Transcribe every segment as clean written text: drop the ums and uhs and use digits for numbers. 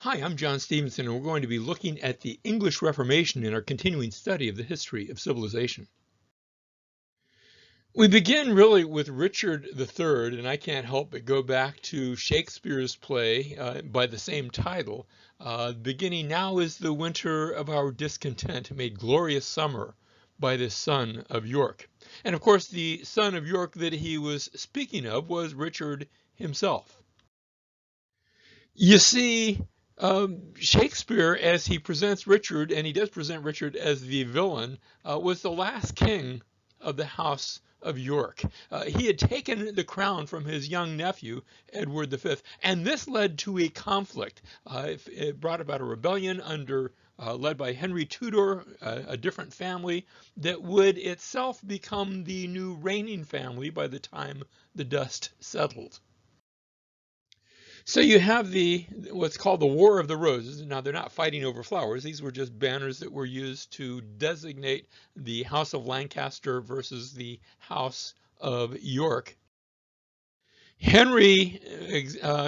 Hi, I'm John Stevenson, and we're going to be looking at the English Reformation in our continuing study of the history of civilization. We begin really with Richard III, and I can't help but go back to Shakespeare's play by the same title. Beginning now is the winter of our discontent, made glorious summer by this son of York. And of course, the son of York that he was speaking of was Richard himself. You see, Shakespeare, as he presents Richard, and he does present Richard as the villain, was the last king of the House of York. He had taken the crown from his young nephew, Edward V, and this led to a conflict. It brought about a rebellion led by Henry Tudor, a different family that would itself become the new reigning family by the time the dust settled. So you have what's called the War of the Roses. Now, they're not fighting over flowers. These were just banners that were used to designate the House of Lancaster versus the House of York. Henry,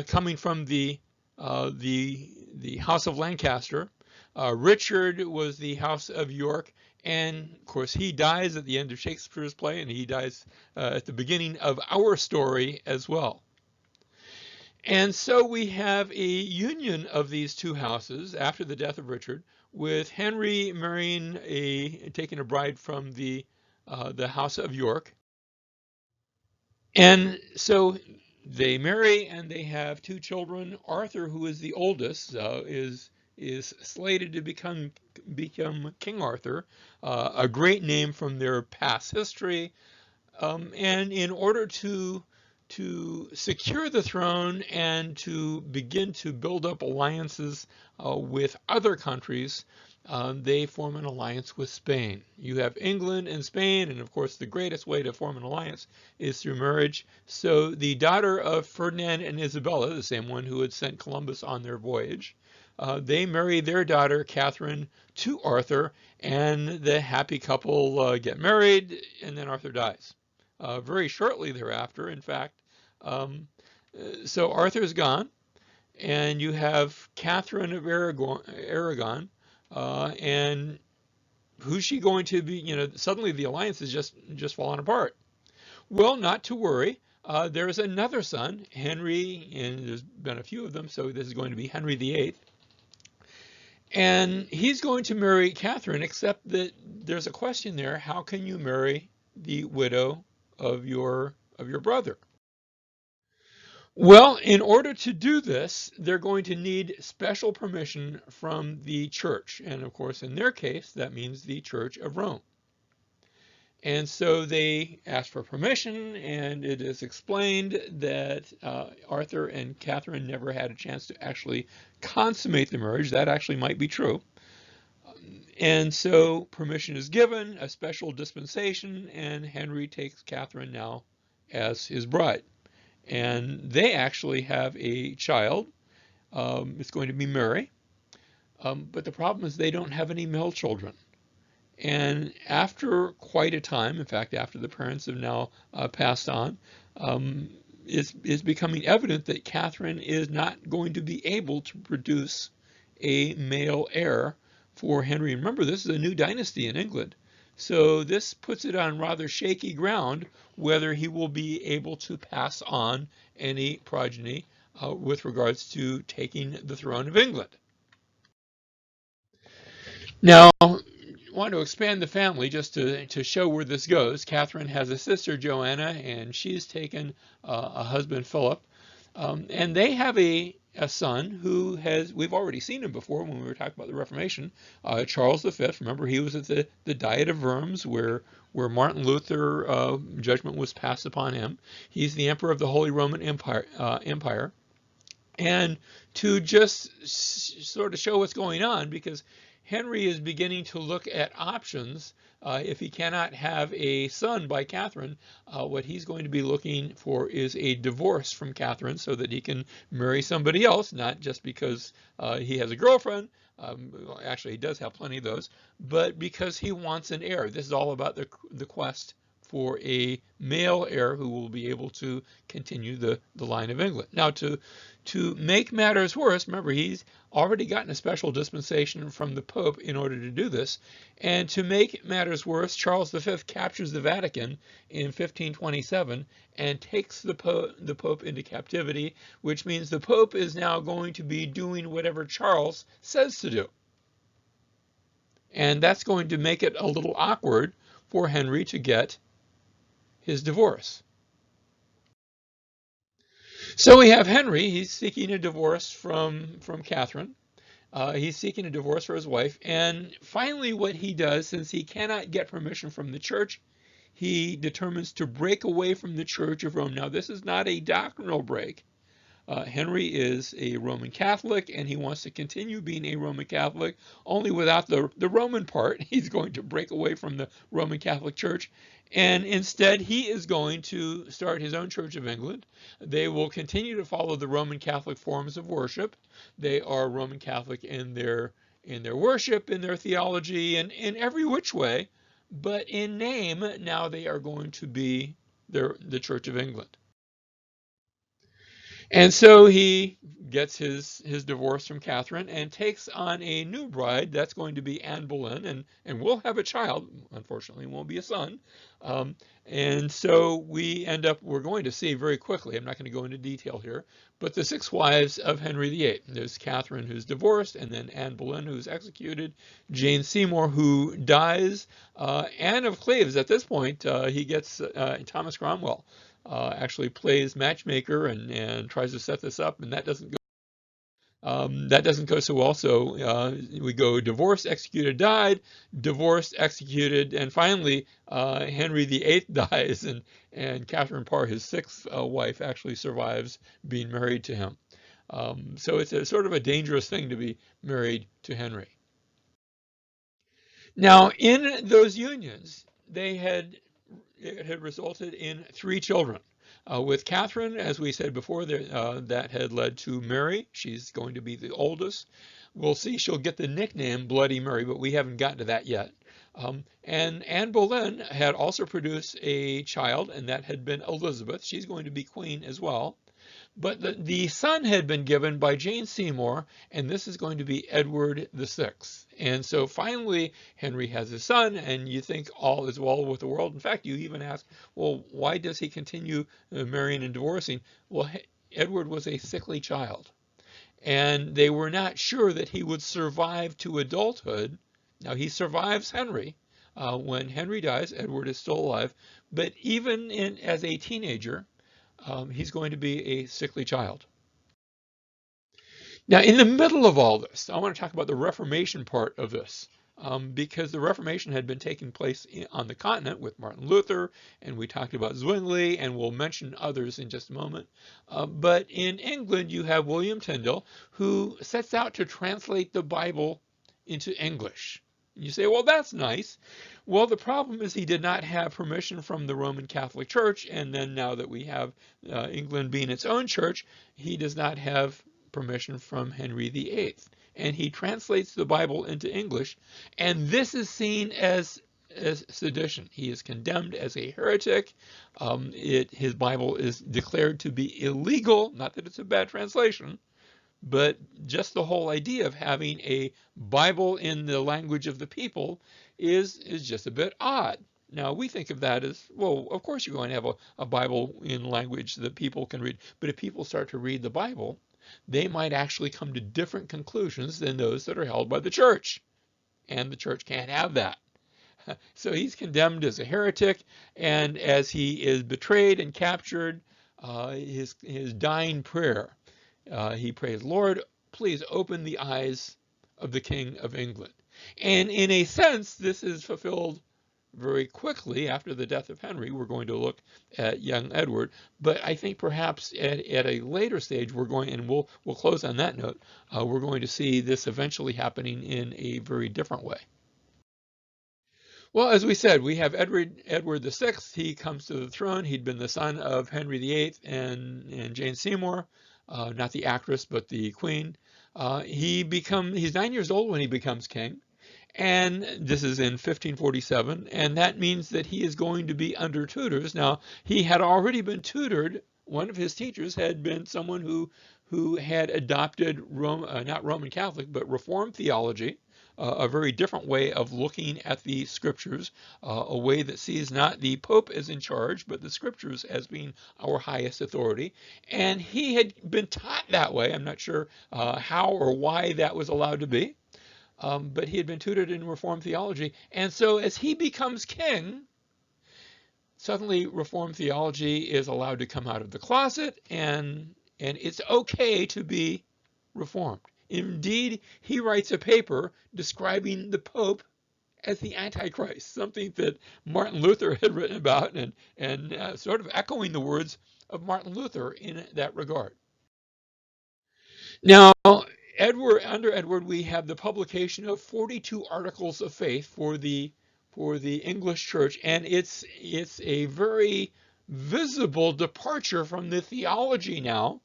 coming from the House of Lancaster, Richard was the House of York, and of course he dies at the end of Shakespeare's play, and he dies at the beginning of our story as well. And so we have a union of these two houses after the death of Richard, with Henry taking a bride from the House of York. And so they marry and they have two children. Arthur, who is the oldest, is slated to become King Arthur, a great name from their past history. And in order to secure the throne and to begin to build up alliances with other countries, they form an alliance with Spain. You have England and Spain, and of course the greatest way to form an alliance is through marriage. So the daughter of Ferdinand and Isabella, the same one who had sent Columbus on their voyage, they marry their daughter Catherine to Arthur, and the happy couple get married, and then Arthur dies. Very shortly thereafter, in fact. So Arthur's gone, and you have Catherine of Aragon, and who's she going to be? Suddenly the alliance is just falling apart. Well, not to worry. There is another son, Henry, and there's been a few of them, so this is going to be Henry VIII. And he's going to marry Catherine, except that there's a question there. How can you marry the widow of your brother? Well, in order to do this, they're going to need special permission from the church. And of course, in their case, that means the Church of Rome. And so they ask for permission, and it is explained that Arthur and Catherine never had a chance to actually consummate the marriage. That actually might be true. And so permission is given, a special dispensation, and Henry takes Catherine now as his bride. And they actually have a child. It's going to be Mary. But the problem is they don't have any male children. And after quite a time, in fact, after the parents have now passed on, it's becoming evident that Catherine is not going to be able to produce a male heir for Henry. Remember, this is a new dynasty in England. So this puts it on rather shaky ground whether he will be able to pass on any progeny with regards to taking the throne of England. Now, I want to expand the family just to show where this goes. Catherine has a sister, Joanna, and she's taken a husband, Philip. And they have a son who we've already seen him before when we were talking about the Reformation, Charles V. Remember, he was at the Diet of Worms where Martin Luther judgment was passed upon him. He's the emperor of the Holy Roman Empire. And to just sort of show what's going on, because Henry is beginning to look at options. If he cannot have a son by Catherine, what he's going to be looking for is a divorce from Catherine so that he can marry somebody else, not just because he has a girlfriend. Actually, he does have plenty of those, but because he wants an heir. This is all about the quest for a male heir who will be able to continue the line of England. Now, to make matters worse, remember, he's already gotten a special dispensation from the Pope in order to do this. And to make matters worse, Charles V captures the Vatican in 1527 and takes the Pope into captivity, which means the Pope is now going to be doing whatever Charles says to do. And that's going to make it a little awkward for Henry to get his divorce. So we have Henry. He's seeking a divorce from Catherine. He's seeking a divorce for his wife. And finally, what he does, since he cannot get permission from the church, he determines to break away from the Church of Rome. Now, this is not a doctrinal break. Henry is a Roman Catholic, and he wants to continue being a Roman Catholic, only without the Roman part. He's going to break away from the Roman Catholic Church, and instead he is going to start his own Church of England. They will continue to follow the Roman Catholic forms of worship. They are Roman Catholic in their worship, in their theology, and in every which way, but in name, now they are going to be the Church of England. And so he gets his divorce from Catherine and takes on a new bride. That's going to be Anne Boleyn, and will have a child. Unfortunately, it won't be a son. And so we're going to see very quickly, I'm not going to go into detail here, but the 6 wives of Henry VIII. There's Catherine, who's divorced, and then Anne Boleyn, who's executed, Jane Seymour, who dies, Anne of Cleves. At this point, he gets Thomas Cromwell. Actually plays matchmaker and tries to set this up, and that doesn't go so well. So we go divorced, executed, died, divorced, executed, and finally Henry VIII dies, and Catherine Parr, his 6th wife, actually survives being married to him. So it's a sort of a dangerous thing to be married to Henry. Now, in those unions, it had resulted in 3 children. With Catherine, as we said before, that had led to Mary. She's going to be the oldest. We'll see she'll get the nickname Bloody Mary, but we haven't gotten to that yet. And Anne Boleyn had also produced a child, and that had been Elizabeth. She's going to be queen as well. But the son had been given by Jane Seymour, and this is going to be Edward VI. And so finally, Henry has his son, and you think all is well with the world. In fact, you even ask, well, why does he continue marrying and divorcing? Well, Edward was a sickly child, and they were not sure that he would survive to adulthood. Now, he survives Henry. When Henry dies, Edward is still alive, but even as a teenager, he's going to be a sickly child. Now, in the middle of all this, I want to talk about the Reformation part of this, because the Reformation had been taking place on the continent with Martin Luther, and we talked about Zwingli, and we'll mention others in just a moment. But in England, you have William Tyndale, who sets out to translate the Bible into English. You say, well, that's nice. Well, the problem is he did not have permission from the Roman Catholic Church, and then now that we have England being its own church, he does not have permission from Henry VIII. And he translates the Bible into English, and this is seen as sedition. He is condemned as a heretic. His Bible is declared to be illegal, not that it's a bad translation, but just the whole idea of having a Bible in the language of the people is just a bit odd. Now, we think of that as, well, of course you're going to have a Bible in language that people can read. But if people start to read the Bible, they might actually come to different conclusions than those that are held by the church. And the church can't have that. So he's condemned as a heretic, and as he is betrayed and captured, his dying prayer, he prays, Lord, please open the eyes of the King of England. And in a sense, this is fulfilled very quickly after the death of Henry. We're going to look at young Edward, but I think perhaps at a later stage we're going, and we'll close on that note, we're going to see this eventually happening in a very different way. Well, as we said, we have Edward VI. He comes to the throne. He'd been the son of Henry VIII and Jane Seymour. Not the actress, but the queen. He's 9 years old when he becomes king. And this is in 1547, and that means that he is going to be under tutors. Now, he had already been tutored. One of his teachers had been someone who had adopted not Roman Catholic, but Reformed theology, a very different way of looking at the scriptures, a way that sees not the Pope as in charge, but the scriptures as being our highest authority. And he had been taught that way. I'm not sure how or why that was allowed to be. But he had been tutored in Reformed theology. And so as he becomes king, suddenly Reformed theology is allowed to come out of the closet, and it's okay to be Reformed. Indeed, he writes a paper describing the Pope as the Antichrist, something that Martin Luther had written about, and sort of echoing the words of Martin Luther in that regard. Now, under Edward, we have the publication of 42 articles of faith for the English Church, and it's a very visible departure from the theology now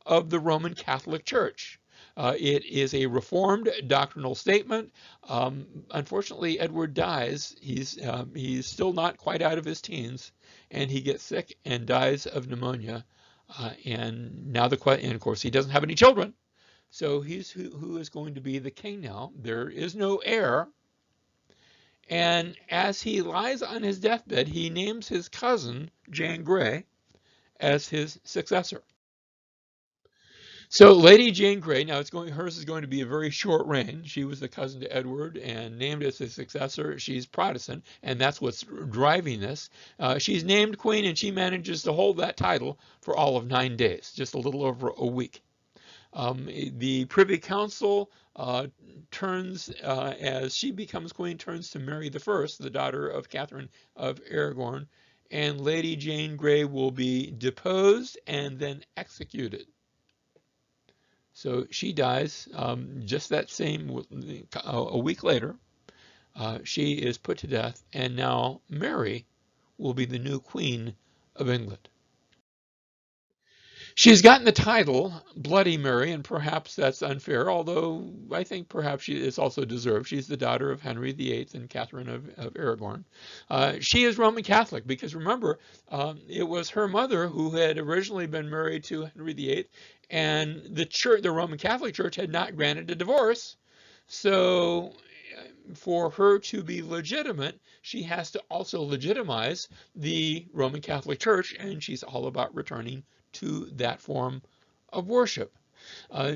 of the Roman Catholic Church. It is a reformed doctrinal statement. Unfortunately, Edward dies. He's still not quite out of his teens, and he gets sick and dies of pneumonia. And of course, he doesn't have any children. So he's who is going to be the king now. There is no heir. And as he lies on his deathbed, he names his cousin, Jane Grey, as his successor. So Lady Jane Grey, now hers is going to be a very short reign. She was the cousin to Edward and named as his successor. She's Protestant, and that's what's driving this. She's named queen, and she manages to hold that title for all of 9 days, just a little over a week. The Privy Council as she becomes queen, turns to Mary I, the daughter of Catherine of Aragon, and Lady Jane Grey will be deposed and then executed. So she dies just that same, a week later. She is put to death, and now Mary will be the new Queen of England. She's gotten the title Bloody Mary, and perhaps that's unfair, although I think perhaps it's also deserved. She's the daughter of Henry VIII and Catherine of Aragon. She is Roman Catholic because, remember, it was her mother who had originally been married to Henry VIII, and the Roman Catholic Church had not granted a divorce. So for her to be legitimate, she has to also legitimize the Roman Catholic Church, and she's all about returning to that form of worship.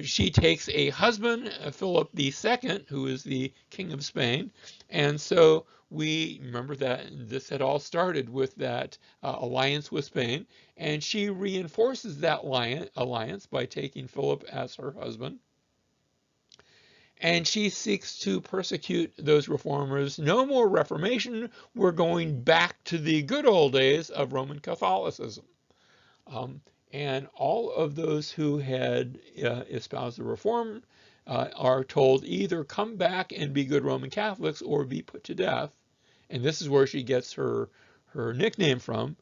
She takes a husband, Philip II, who is the King of Spain, and so we remember that this had all started with that alliance with Spain, and she reinforces that alliance by taking Philip as her husband. And she seeks to persecute those reformers. No more Reformation. We're going back to the good old days of Roman Catholicism. And all of those who had espoused the Reform are told either come back and be good Roman Catholics or be put to death. And this is where she gets her nickname from.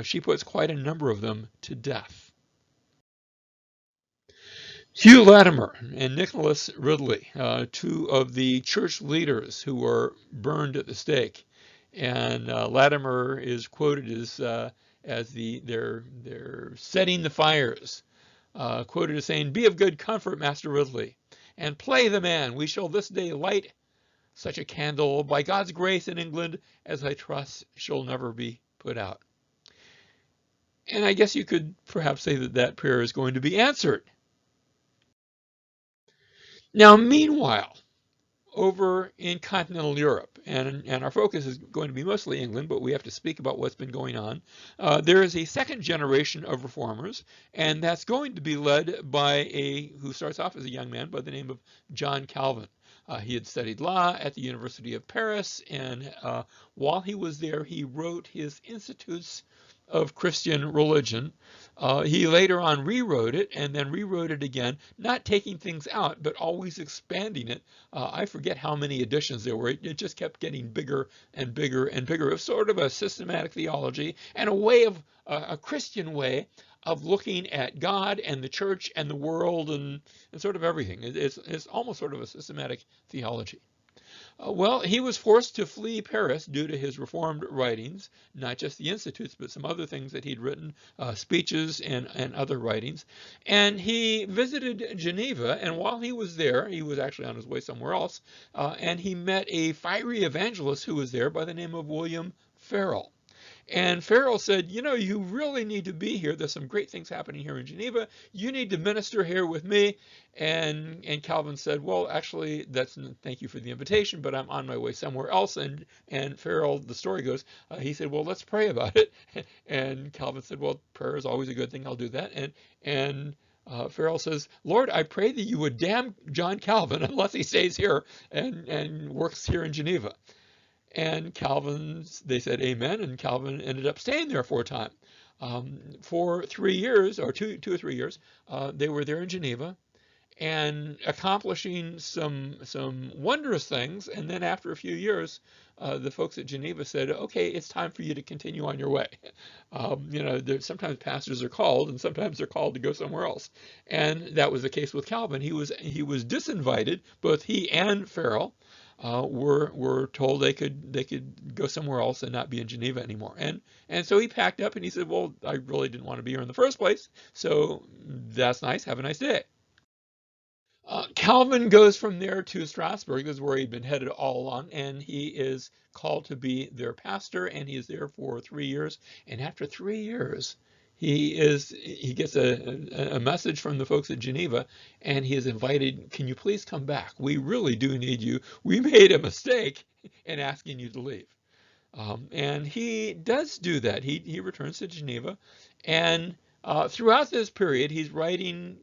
She puts quite a number of them to death. Hugh Latimer and Nicholas Ridley, two of the church leaders who were burned at the stake. And Latimer is quoted as they're setting the fires, quoted as saying, "Be of good comfort, Master Ridley, and play the man. We shall this day light such a candle by God's grace in England as I trust shall never be put out." And I guess you could perhaps say that prayer is going to be answered. Now, meanwhile, over in continental Europe, and our focus is going to be mostly England, but we have to speak about what's been going on. There is a second generation of reformers, and that's going to be led by who starts off as a young man by the name of John Calvin. He had studied law at the University of Paris, and while he was there, he wrote his Institutes of Christian Religion. He later on rewrote it and then rewrote it again, not taking things out, but always expanding it. I forget how many editions there were. It just kept getting bigger and bigger and bigger. It was sort of a systematic theology and a Christian way of looking at God and the church and the world and sort of everything. It's almost sort of a systematic theology. Well, he was forced to flee Paris due to his Reformed writings, not just the Institutes, but some other things that he'd written, speeches and other writings. And he visited Geneva, and while he was there, he was actually on his way somewhere else, and he met a fiery evangelist who was there by the name of William Farel. And Farel said, you know, you really need to be here. There's some great things happening here in Geneva. You need to minister here with me. And Calvin said, well, actually, thank you for the invitation, but I'm on my way somewhere else. And Farel, the story goes, he said, well, let's pray about it. And Calvin said, well, prayer is always a good thing. I'll do that. And Farel says, Lord, I pray that you would damn John Calvin unless he stays here and works here in Geneva. And they said amen, and Calvin ended up staying there for a time. For 3 years, or two or 3 years, they were there in Geneva and accomplishing some wondrous things. And then after a few years, the folks at Geneva said, okay, it's time for you to continue on your way. You know, sometimes pastors are called, and sometimes they're called to go somewhere else. And that was the case with Calvin. He was disinvited, both he and Farel. Were told they could go somewhere else and not be in Geneva anymore. And so he packed up and he said, well, I really didn't want to be here in the first place. So that's nice. Have a nice day. Calvin goes from there to Strasbourg. This is where he'd been headed all along, and he is called to be their pastor, and he is there for 3 years. And after 3 years, he gets a message from the folks at Geneva, and he is invited, can you please come back? We really do need you. We made a mistake in asking you to leave. And he does do that. He returns to Geneva, and throughout this period, he's writing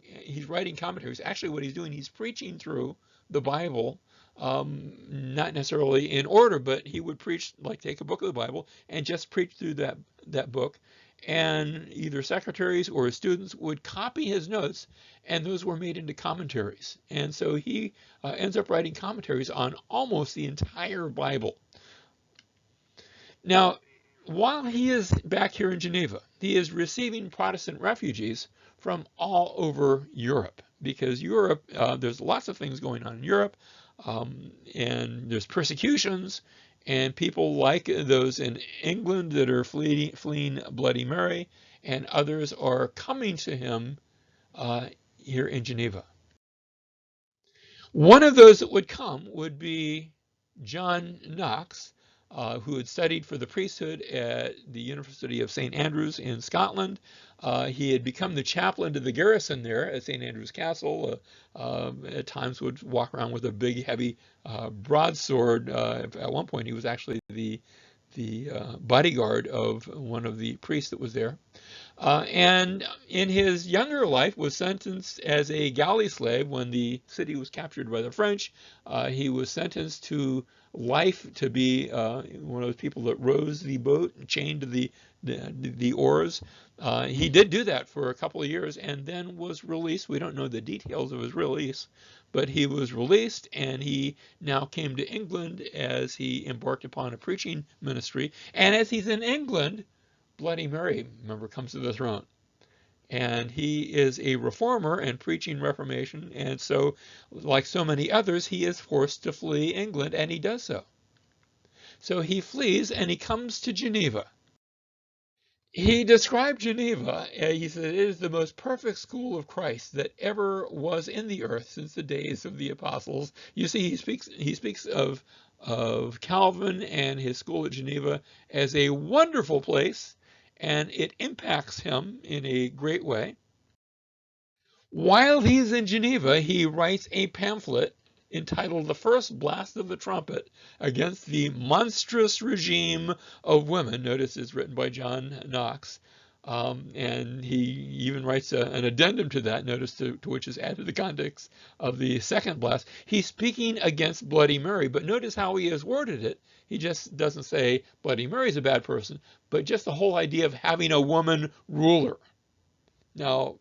commentaries. Actually, what he's doing, he's preaching through the Bible, not necessarily in order, but he would preach, like take a book of the Bible and just preach through that book. And either secretaries or his students would copy his notes, and those were made into commentaries. And so he ends up writing commentaries on almost the entire Bible. Now, while he is back here in Geneva, he is receiving Protestant refugees from all over Europe, because Europe, there's lots of things going on in Europe, and there's persecutions, and people like those in England that are fleeing Bloody Mary, and others are coming to him here in Geneva. One of those that would come would be John Knox, who had studied for the priesthood at the University of St. Andrews in Scotland. He had become the chaplain to the garrison there at St. Andrews Castle. At times would walk around with a big, heavy broadsword. At one point, he was actually the bodyguard of one of the priests that was there. And in his younger life was sentenced as a galley slave when the city was captured by the French. He was sentenced to life, to be one of those people that rows the boat, chained to the oars. He did do that for a couple of years and then was released. We don't know the details of his release, but he was released, and he now came to England as he embarked upon a preaching ministry. And as he's in England, Bloody Mary, remember, comes to the throne. And he is a reformer and preaching Reformation. And so, like so many others, he is forced to flee England, and he does so. So he flees, and he comes to Geneva. He described Geneva, he said, it is the most perfect school of Christ that ever was in the earth since the days of the apostles. You see, he speaks of Calvin and his school at Geneva as a wonderful place, and it impacts him in a great way. While he's in Geneva, he writes a pamphlet entitled The First Blast of the Trumpet Against the Monstrous Regime of Women. Notice it's written by John Knox. And he even writes an addendum to that, notice to which is added the context of the second blast. He's speaking against Bloody Mary, but notice how he has worded it. He just doesn't say Bloody Mary's a bad person, but just the whole idea of having a woman ruler. Now,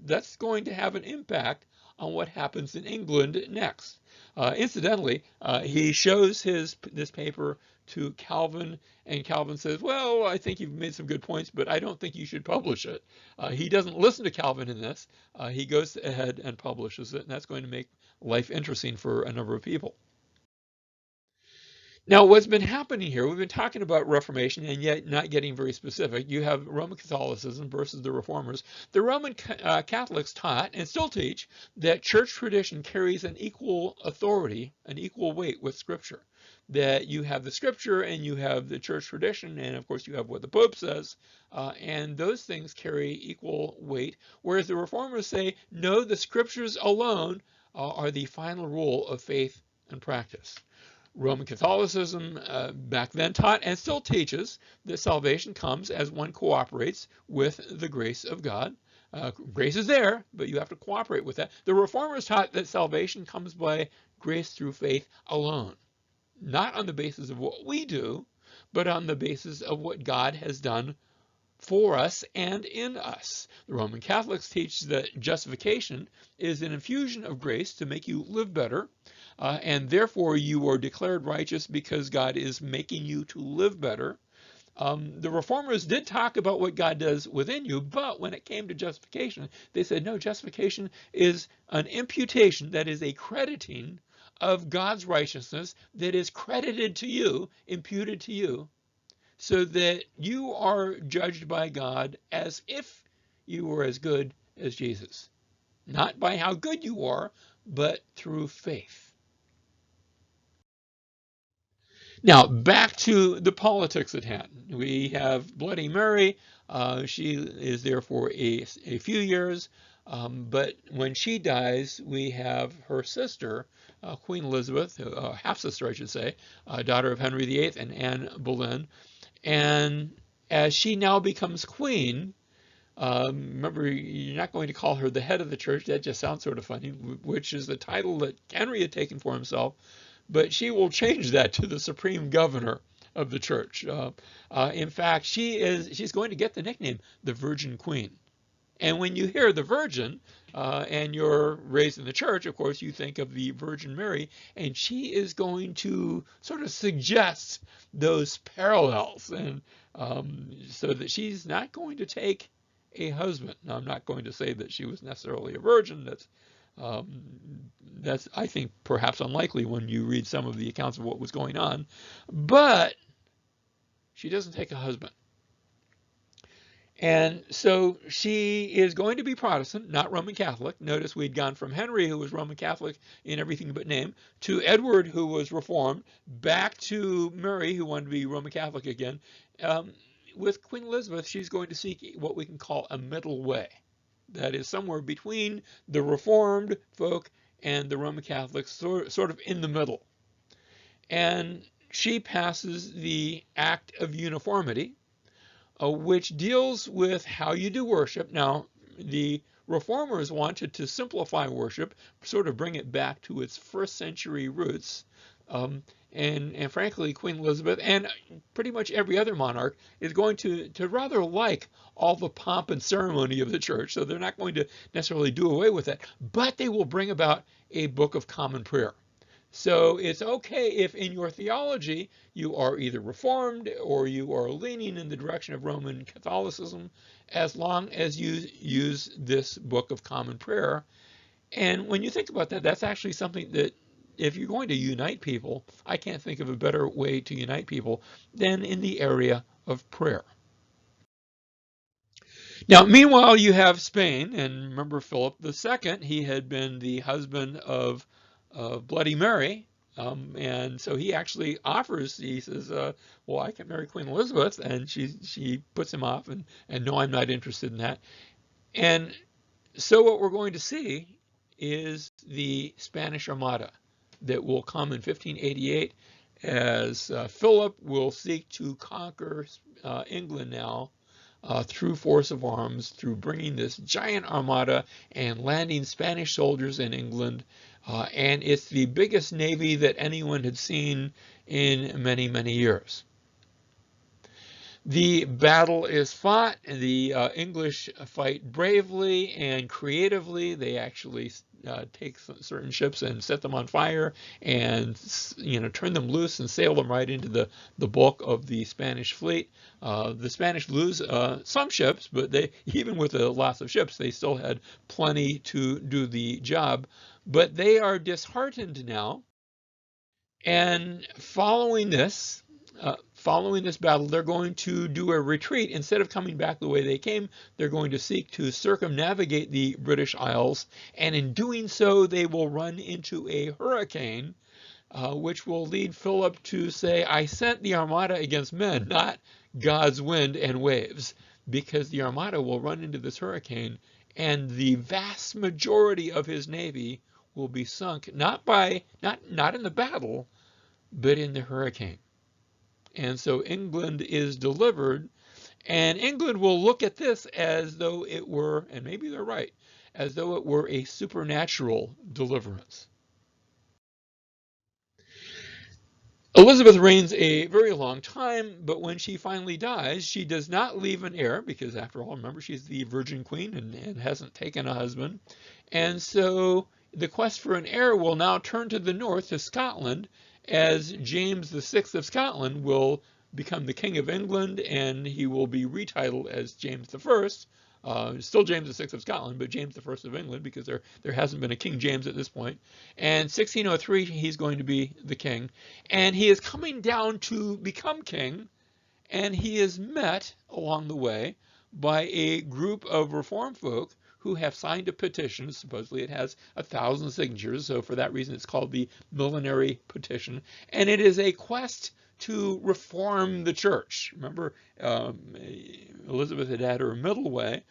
that's going to have an impact on what happens in England next. Incidentally, he shows this paper to Calvin, and Calvin says, well, I think you've made some good points, but I don't think you should publish it. He doesn't listen to Calvin in this. He goes ahead and publishes it, and that's going to make life interesting for a number of people. Now, what's been happening here, we've been talking about Reformation and yet not getting very specific. You have Roman Catholicism versus the Reformers. The Roman Catholics taught and still teach that church tradition carries an equal authority, an equal weight with Scripture. That you have the Scripture and you have the church tradition, and of course you have what the Pope says, and those things carry equal weight. Whereas the Reformers say, no, the Scriptures alone are the final rule of faith and practice. Roman Catholicism back then taught and still teaches that salvation comes as one cooperates with the grace of God. Grace is there, but you have to cooperate with that. The Reformers taught that salvation comes by grace through faith alone, not on the basis of what we do, but on the basis of what God has done for us and in us. The Roman Catholics teach that justification is an infusion of grace to make you live better, and therefore you are declared righteous because God is making you to live better. The Reformers did talk about what God does within you, but when it came to justification, they said, no, justification is an imputation, that is a crediting of God's righteousness that is credited to you, imputed to you, so that you are judged by God as if you were as good as Jesus. Not by how good you are, but through faith. Now, back to the politics at hand. We have Bloody Mary. She is there for a few years, but when she dies, we have her sister, Queen Elizabeth, half-sister, I should say, daughter of Henry VIII and Anne Boleyn. And as she now becomes queen, remember, you're not going to call her the head of the church. That just sounds sort of funny, which is the title that Henry had taken for himself. But she will change that to the supreme governor of the church. In fact, she's going to get the nickname the Virgin Queen. And when you hear the Virgin, and you're raised in the church, of course, you think of the Virgin Mary, and she is going to sort of suggest those parallels, and so that she's not going to take a husband. Now, I'm not going to say that she was necessarily a virgin. That's I think perhaps unlikely when you read some of the accounts of what was going on, but she doesn't take a husband. And so she is going to be Protestant, not Roman Catholic. Notice we'd gone from Henry, who was Roman Catholic in everything but name, to Edward, who was Reformed, back to Mary, who wanted to be Roman Catholic again. With Queen Elizabeth, she's going to seek what we can call a middle way. That is somewhere between the Reformed folk and the Roman Catholics, sort of in the middle. And she passes the Act of Uniformity, which deals with how you do worship. Now, the Reformers wanted to simplify worship, sort of bring it back to its first century roots. And frankly, Queen Elizabeth and pretty much every other monarch is going to rather like all the pomp and ceremony of the church. So they're not going to necessarily do away with it, but they will bring about a Book of Common Prayer. So it's okay if in your theology you are either Reformed or you are leaning in the direction of Roman Catholicism, as long as you use this Book of Common Prayer. And when you think about that, that's actually something that if you're going to unite people, I can't think of a better way to unite people than in the area of prayer. Now, meanwhile, you have Spain, and remember Philip II, he had been the husband of Bloody Mary, and so he actually offers, he says, well, I can marry Queen Elizabeth, and she puts him off, and no, I'm not interested in that. And so what we're going to see is the Spanish Armada that will come in 1588 as Philip will seek to conquer England now through force of arms, through bringing this giant armada and landing Spanish soldiers in England. And it's the biggest navy that anyone had seen in many, many years. The battle is fought. The English fight bravely and creatively. They actually take certain ships and set them on fire and turn them loose and sail them right into the bulk of the Spanish fleet. The Spanish lose some ships, but they, even with the loss of ships, they still had plenty to do the job. But they are disheartened now, And following this battle, they're going to do a retreat. Instead of coming back the way they came, they're going to seek to circumnavigate the British Isles, and in doing so, they will run into a hurricane, which will lead Philip to say, I sent the Armada against men, not God's wind and waves, because the Armada will run into this hurricane, and the vast majority of his navy will be sunk, not in the battle, but in the hurricane. And so England is delivered, and England will look at this as though it were, and maybe they're right, as though it were a supernatural deliverance. Elizabeth reigns a very long time, but when she finally dies, she does not leave an heir, because after all, remember, she's the Virgin Queen and hasn't taken a husband. And so the quest for an heir will now turn to the north, to Scotland, as James VI of Scotland will become the King of England, and he will be retitled as James I. Still James VI of Scotland, but James I of England, because there hasn't been a King James at this point. And 1603, he's going to be the king. And he is coming down to become king, and he is met along the way by a group of reform folk who have signed a petition. Supposedly it has 1,000 signatures, so for that reason it's called the Millenary Petition. And it is a quest to reform the church. Remember, Elizabeth had had her middle way,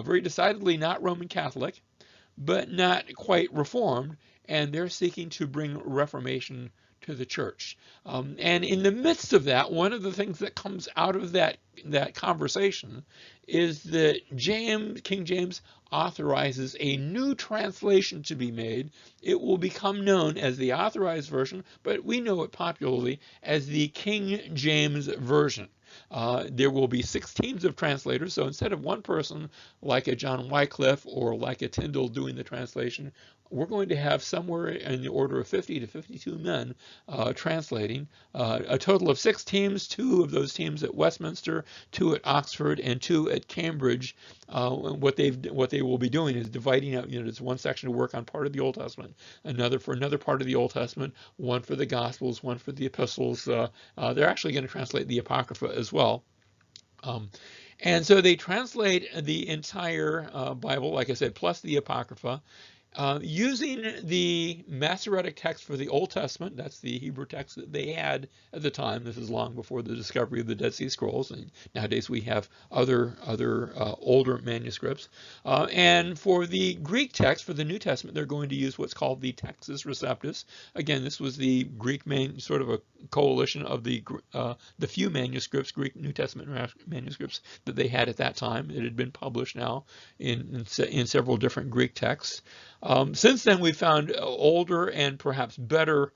very decidedly not Roman Catholic, but not quite Reformed, and they're seeking to bring Reformation to the church. And in the midst of that, one of the things that comes out of that conversation is that King James authorizes a new translation to be made. It will become known as the Authorized Version, but we know it popularly as the King James Version. There will be 6 teams of translators, so instead of one person like a John Wycliffe or like a Tyndale doing the translation, we're going to have somewhere in the order of 50 to 52 men translating. A total of 6 teams, 2 of those teams at Westminster, 2 at Oxford, and 2 at Cambridge. What they will be doing is dividing out, there's one section to work on part of the Old Testament, another for another part of the Old Testament, one for the Gospels, one for the Epistles. They're actually going to translate the Apocrypha as well. And so they translate the entire Bible, like I said, plus the Apocrypha, using the Masoretic text for the Old Testament. That's the Hebrew text that they had at the time. This is long before the discovery of the Dead Sea Scrolls, and nowadays we have other older manuscripts. And for the Greek text, for the New Testament, they're going to use what's called the Textus Receptus. Again, this was the Greek sort of a coalition of the few manuscripts, Greek New Testament manuscripts that they had at that time. It had been published now in several different Greek texts. Since then, we've found older and perhaps better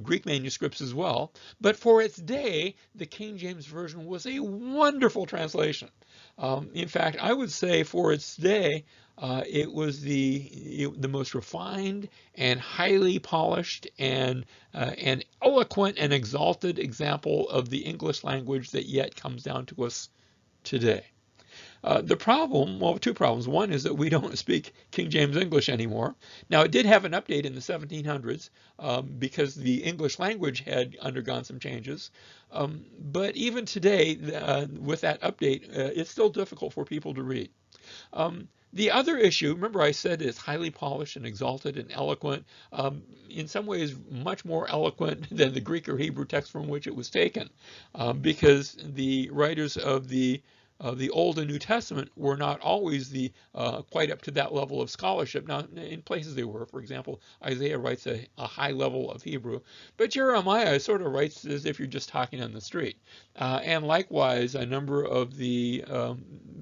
Greek manuscripts as well. But for its day, the King James Version was a wonderful translation. In fact, I would say for its day, it was the most refined and highly polished and eloquent and exalted example of the English language that yet comes down to us today. The problem, well, 2 problems. One is that we don't speak King James English anymore. Now, it did have an update in the 1700s because the English language had undergone some changes. But even today, with that update, it's still difficult for people to read. The other issue, remember I said it's highly polished and exalted and eloquent, in some ways much more eloquent than the Greek or Hebrew text from which it was taken, because the writers of the Old and New Testament were not always quite up to that level of scholarship. Now, in places they were. For example, Isaiah writes a high level of Hebrew, but Jeremiah sort of writes as if you're just talking on the street. And likewise, a number of the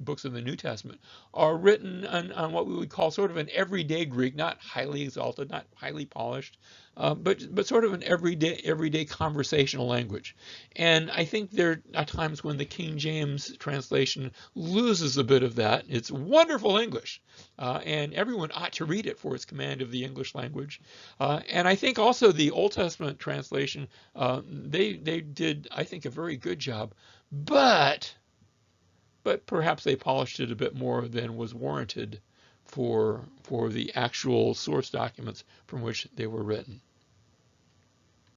books of the New Testament are written on what we would call sort of an everyday Greek, not highly exalted, not highly polished, but sort of an everyday conversational language. And I think there are times when the King James translation loses a bit of that. It's wonderful English, and everyone ought to read it for its command of the English language. And I think also the Old Testament translation, they did, I think, a very good job, but perhaps they polished it a bit more than was warranted for the actual source documents from which they were written.